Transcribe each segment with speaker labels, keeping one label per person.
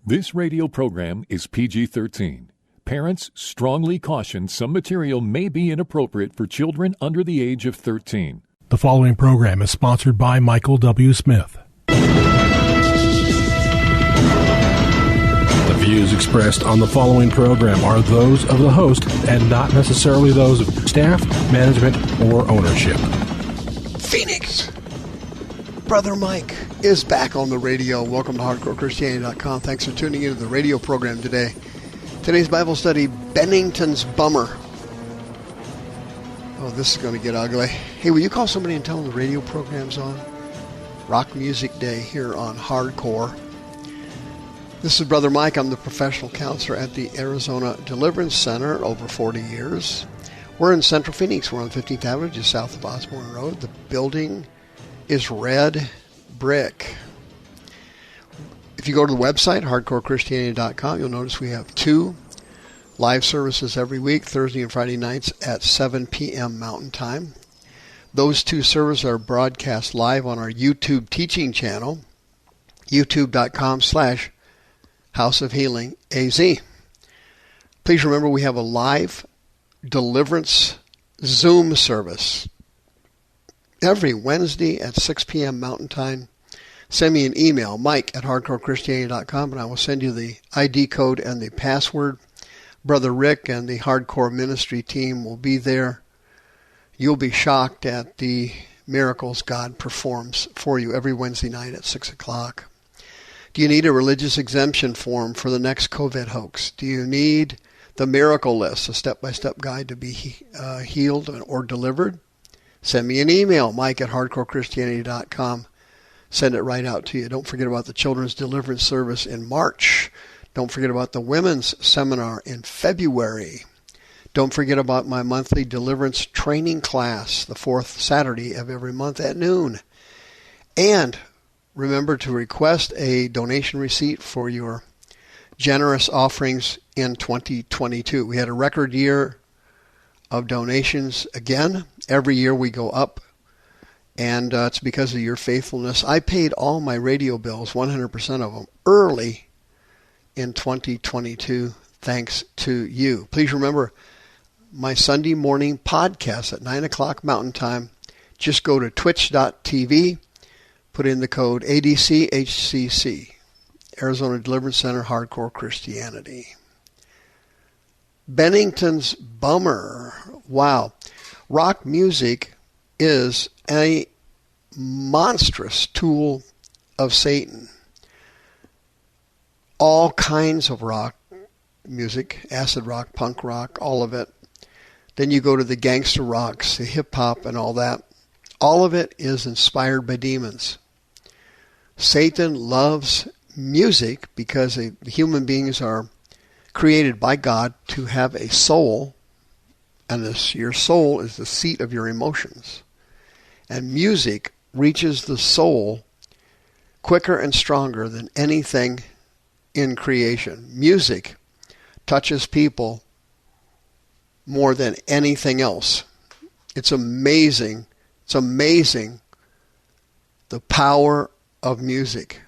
Speaker 1: This radio program is PG-13. Parents strongly caution some material may be inappropriate for children under the age of 13.
Speaker 2: The following program is sponsored by Michael W. Smith. The views expressed on the following program are those of the host and not necessarily those of staff, management, or ownership.
Speaker 3: Phoenix! Brother Mike is back on the radio. Welcome to HardcoreChristianity.com. Thanks for tuning into the radio program today. Today's Bible study, Bennington's Bummer. Oh, this is going to get ugly. Hey, will you call somebody and tell them the radio program's on? Rock Music Day here on Hardcore. This is Brother Mike. I'm the professional counselor at the Arizona Deliverance Center, over 40 years. We're in Central Phoenix. We're on 15th Avenue, just south of Osborne Road. The building is red brick. If you go to the website, hardcorechristianity.com, you'll notice we have 2 live services every week, Thursday and Friday nights at 7 p.m. Mountain Time. Those 2 services are broadcast live on our YouTube teaching channel, youtube.com/House of Healing AZ. Please remember we have a live deliverance Zoom service every Wednesday at 6 p.m. Mountain Time. Send me an email, mike@hardcorechristianity.com, and I will send you the ID code and the password. Brother Rick and the Hardcore Ministry team will be there. You'll be shocked at the miracles God performs for you every Wednesday night at 6 o'clock. Do you need a religious exemption form for the next COVID hoax? Do you need the miracle list, a step-by-step guide to be healed or delivered? Send me an email, mike@hardcorechristianity.com. Send it right out to you. Don't forget about the Children's Deliverance Service in March. Don't forget about the Women's Seminar in February. Don't forget about my monthly deliverance training class, the 4th Saturday of every month at noon. And remember to request a donation receipt for your generous offerings in 2022. We had a record year of donations again. Every year we go up, and it's because of your faithfulness. I paid all my radio bills, 100% of them, early in 2022, thanks to you. Please remember my Sunday morning podcast at 9 o'clock Mountain Time. Just go to twitch.tv, put in the code ADCHCC, Arizona Deliverance Center, Hardcore Christianity. Bennington's Bummer. Wow. Rock music is a monstrous tool of Satan. All kinds of rock music, acid rock, punk rock, all of it. Then you go to the gangster rocks, the hip-hop and all that. All of it is inspired by demons. Satan loves music because human beings are created by God to have a soul, and your soul is the seat of your emotions. And music reaches the soul quicker and stronger than anything in creation. Music touches people more than anything else. It's amazing. It's amazing the power of music.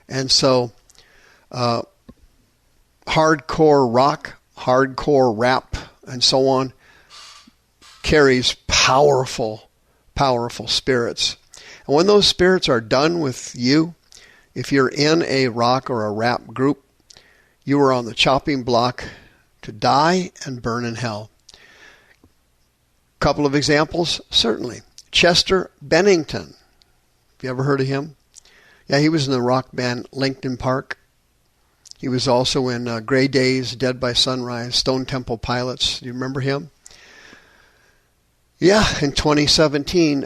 Speaker 3: And so, hardcore rock, hardcore rap, and so on carries powerful, powerful spirits. And when those spirits are done with you, if you're in a rock or a rap group, you are on the chopping block to die and burn in hell. Couple of examples, certainly. Chester Bennington. Have you ever heard of him? Yeah, he was in the rock band Linkin Park. He was also in Grey Days, Dead by Sunrise, Stone Temple Pilots. Do you remember him? Yeah, in 2017,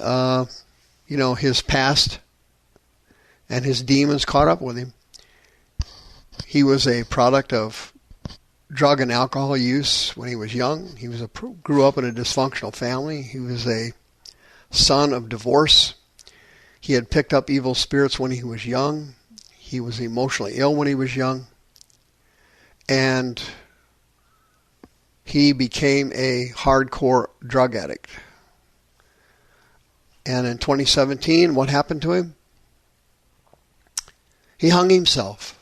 Speaker 3: his past and his demons caught up with him. He was a product of drug and alcohol use when he was young. He grew up in a dysfunctional family. He was a son of divorce. He had picked up evil spirits when he was young. He was emotionally ill when he was young. And he became a hardcore drug addict. And in 2017, what happened to him? He hung himself.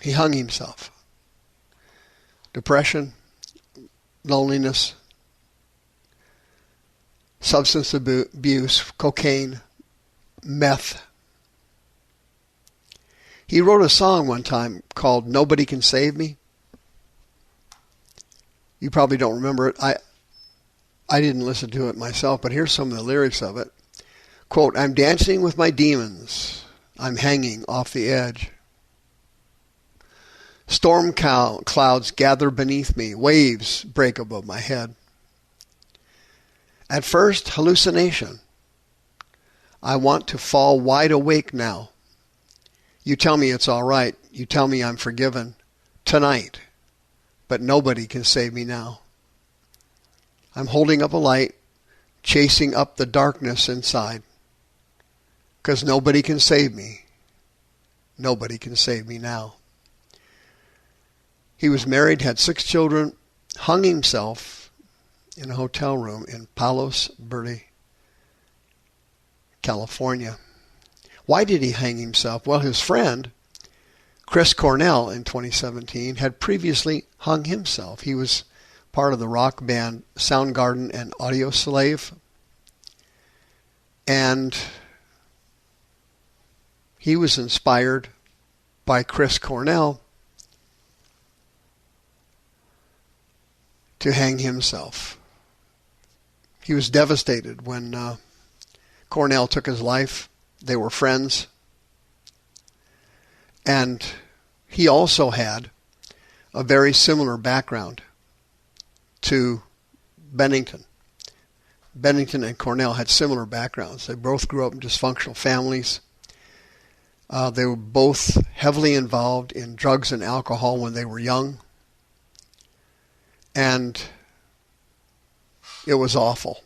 Speaker 3: He hung himself. Depression, loneliness, substance abuse, cocaine, meth. He wrote a song one time called "Nobody Can Save Me." You probably don't remember it. I didn't listen to it myself, but here's some of the lyrics of it. Quote, "I'm dancing with my demons. I'm hanging off the edge. Storm clouds gather beneath me. Waves break above my head. At first, hallucination. I want to fall wide awake now. You tell me it's all right. You tell me I'm forgiven tonight. But nobody can save me now. I'm holding up a light, chasing up the darkness inside. 'Cause nobody can save me. Nobody can save me now." He was married, had 6 children, hung himself in a hotel room in Palos Verdes, California. Why did he hang himself? Well, his friend, Chris Cornell, in 2017, had previously hung himself. He was part of the rock band Soundgarden and Audioslave. And he was inspired by Chris Cornell to hang himself. He was devastated when Cornell took his life. They were friends. And he also had a very similar background to Bennington. Bennington and Cornell had similar backgrounds. They both grew up in dysfunctional families. They were both heavily involved in drugs and alcohol when they were young. And it was awful.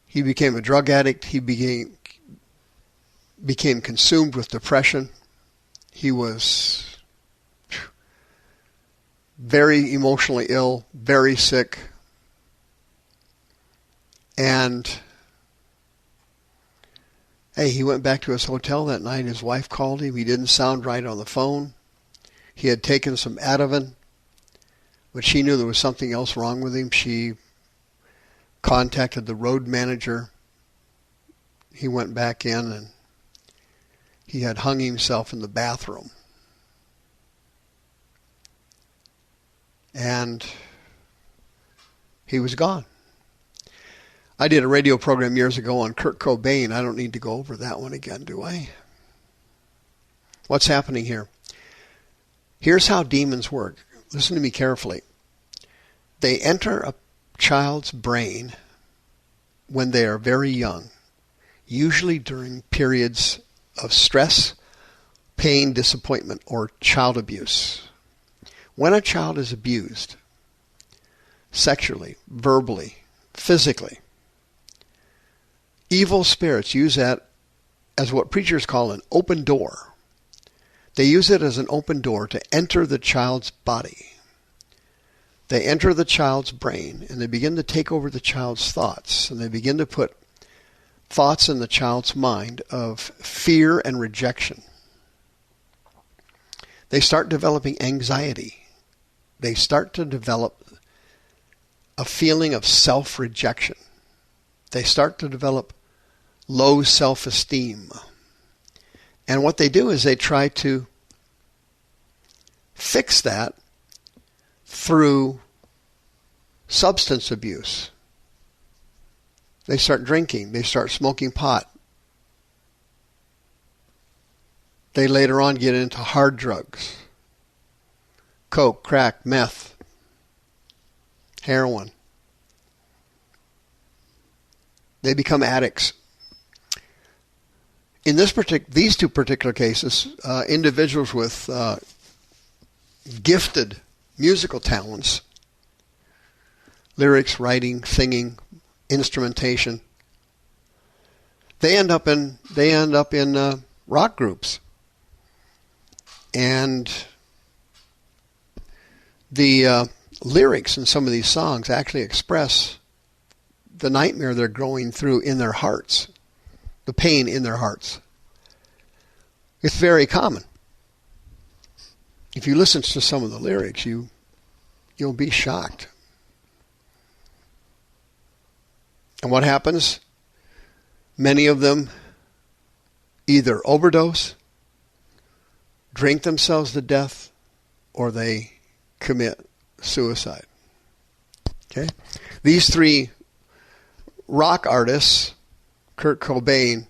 Speaker 3: He became a drug addict. He became consumed with depression. He was very emotionally ill, very sick. And hey, he went back to his hotel that night. His wife called him. He didn't sound right on the phone. He had taken some Ativan, but she knew there was something else wrong with him. She contacted the road manager. He went back in and he had hung himself in the bathroom. And he was gone. I did a radio program years ago on Kurt Cobain. I don't need to go over that one again, do I? What's happening here? Here's how demons work. Listen to me carefully. They enter a child's brain when they are very young, usually during periods of stress, pain, disappointment, or child abuse. When a child is abused, sexually, verbally, physically, evil spirits use that as what preachers call an open door. They use it as an open door to enter the child's body. They enter the child's brain and they begin to take over the child's thoughts, and they begin to put thoughts in the child's mind of fear and rejection. They start developing anxiety. They start to develop a feeling of self-rejection. They start to develop low self-esteem. And what they do is they try to fix that through substance abuse. They start drinking. They start smoking pot. They later on get into hard drugs. Coke, crack, meth, heroin. They become addicts. In these two particular cases, individuals with gifted musical talents, lyrics, writing, singing, instrumentation, they end up in rock groups, and the lyrics in some of these songs actually express the nightmare they're going through in their hearts, the pain in their hearts. It's very common. if you listen to some of the lyrics, you'll be shocked. And what happens? Many of them either overdose, drink themselves to death, or they commit suicide. Okay? These three rock artists, Kurt Cobain,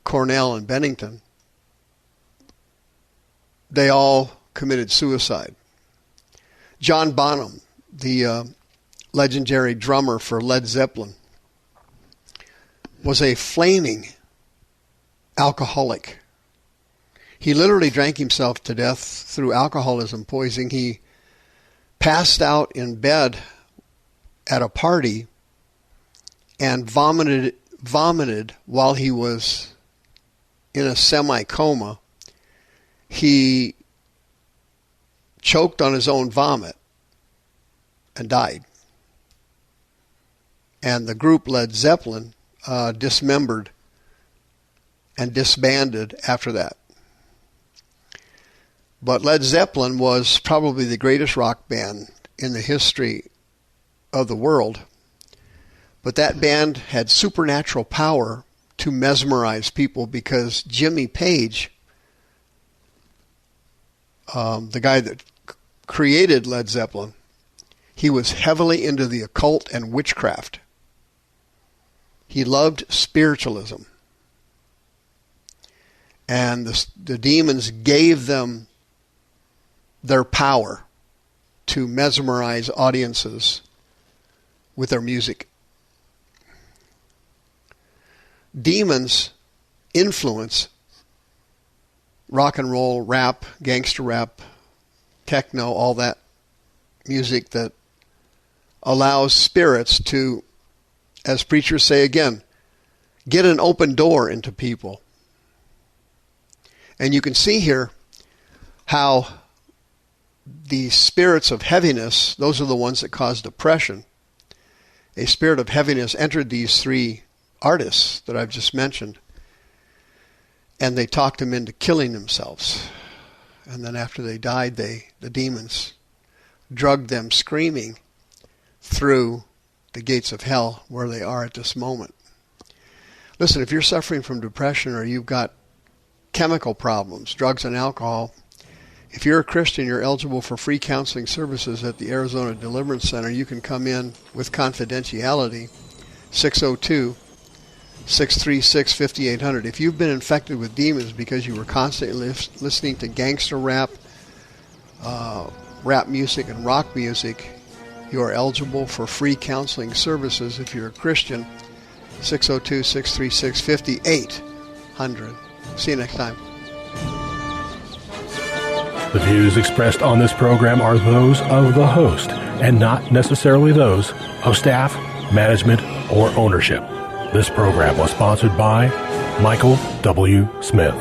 Speaker 3: Cornell, and Bennington, they all committed suicide. John Bonham, the legendary drummer for Led Zeppelin, was a flaming alcoholic. He literally drank himself to death through alcoholism poisoning. He passed out in bed at a party and vomited while he was in a semi-coma. He choked on his own vomit and died. And the group Led Zeppelin dismembered and disbanded after that. But Led Zeppelin was probably the greatest rock band in the history of the world. But that band had supernatural power to mesmerize people because Jimmy Page, the guy that created Led Zeppelin, he was heavily into the occult and witchcraft. He loved spiritualism. And the demons gave them their power to mesmerize audiences with their music. Demons influence rock and roll, rap, gangster rap, techno, all that music that allows spirits to, as preachers say again, get an open door into people. And you can see here how the spirits of heaviness, those are the ones that cause depression. A spirit of heaviness entered these three artists that I've just mentioned, and they talked them into killing themselves. And then after they died, the demons drugged them screaming through the gates of hell where they are at this moment. Listen, if you're suffering from depression or you've got chemical problems, drugs and alcohol, if you're a Christian, you're eligible for free counseling services at the Arizona Deliverance Center. You can come in with confidentiality, 602-636-5800. If you've been infected with demons because you were constantly listening to gangster rap, rap music, and rock music, you are eligible for free counseling services if you're a Christian, 602-636-5800. See you next time.
Speaker 2: The views expressed on this program are those of the host and not necessarily those of staff, management, or ownership. This program was sponsored by Michael W. Smith.